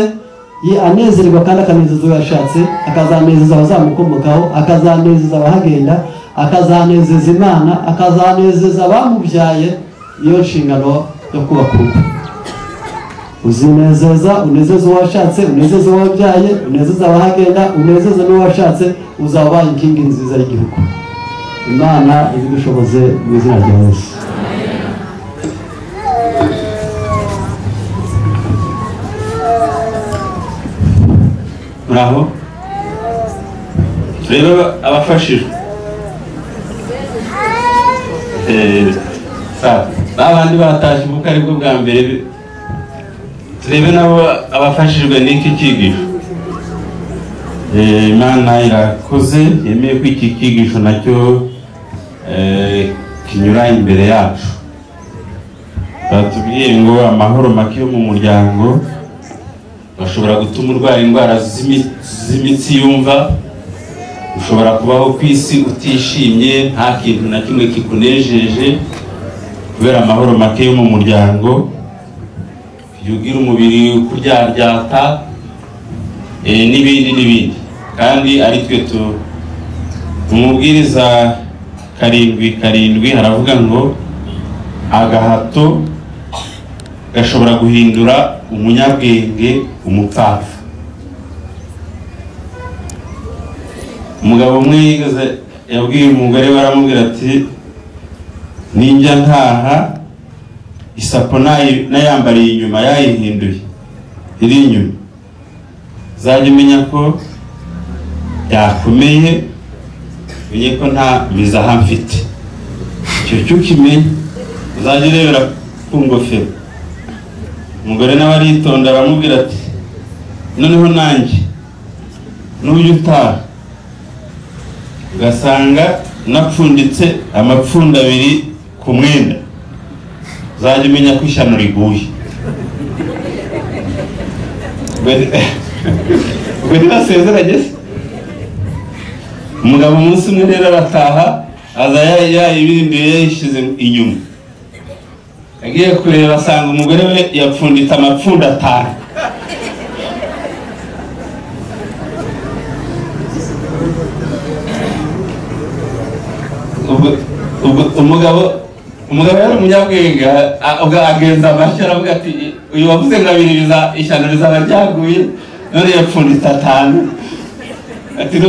anezerwa kandi akanezeza uwo yashatse, akazanezeza abazamukomokaho, akazanezeza abahagenda, akazanezeza Imana, akazanezeza abamubyaye. Iyo nshingano yo kubaka urugo, uzinezeza, unezeza uwo washatse, unezeza uwo wabyaye, unezeza abahagenda, unezeza n'uwo washatse, uzaba inkingi nziza y'igihugu. Imana ibidushoboze mu izina rya Yesu. Muraho turebe abafashijwe babandi batashye ubukwe aribwo bwa mbere, turebe nabo abafashijwe n'iki cyigisho. Imana irakoze yemeye ko iki cyigisho nacyo kinyura imbere yacu. Batubwiye ngo amahoro make yo mu muryango bashobora gutuma urwara indwara z'imitsi yumva, ushobora kubaho ku isi utishimye, nta kintu na kimwe kikunejeje kubera amahoro make yo mu muryango. Yugira umubiri kuryaryata n'ibindi. Kandi ari twe umubwiriza 7:7 haravuga ngo agahato gashobora guhindura umunyabwenge umupfapfa. Umugabo umwe yabwiye umugore baramubwira ati ninjya ntaha isapo nayambariye inyuma yayihinduye iri inyuma, uzajya umenya ko yakomeye, umenye ko nta mizaha mfite. Icyo cy'ukimenya uzajya urebera ku ngofero. Umugore nawe aritonda aramubwira ati noneho nanjye n'uburyo utaha ugasanga napfunditse amapfunda 2 ku mwenda, uzajya umenya ko ishyano riguye. ubwo ntibasezeranye se. Umugabo umunsi umwe rero arataha, aza yayibirinduye yayishyize inyuma, agiye kureba asanga umugore we yapfunditse amapfunda 5. umugabo yari umunyabwenge, agenza amashyi aravuga ati uyu wavuze ngo 2 ishyano rizaba ryaguye, none yapfunditse 5. ati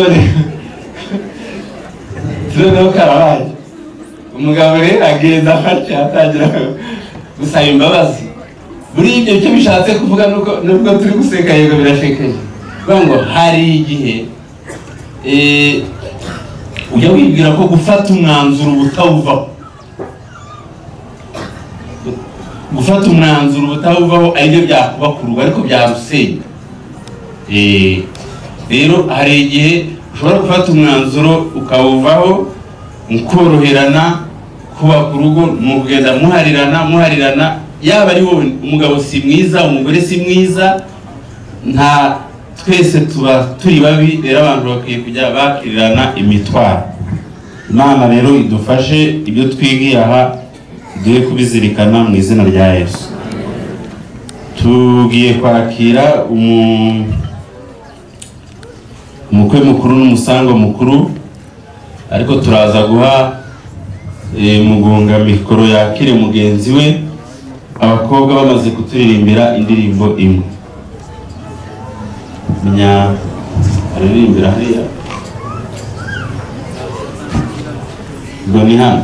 noneho karabaye. Umugabo rero agenza amashyi atangira gusaba imbabazi. Buri ibyo icyo bishatse kuvuga nubwo turi guseka yego birashekeye, ngo hari igihe ujya wibwira ko gufata umwanzuro ubutawuvaho, aribyo byakubakurwa ariko byarusenya. Rero hari igihe ushobora gufata umwanzuro ukawuvaho, mukoroherana, kubaka urugo mu kugenda muharirana, yaba ari wowe umugabo si mwiza, umugore si mwiza, nta twese tuba turi babi. Rero abantu bakwiye kujya bakirirana imitwaro. Imana rero idufashe ibyo twigiye aha duhe kubizirikana mu izina rya Yesu. Tugiye kwakira umukwe mukuru n'umusango mukuru, ariko turaza guha mugunga mikoro yakire mugenzi we, abakobwa bamaze kuturirimbira indirimbo imwe. Menya aririmbira hariya ngo ni hano.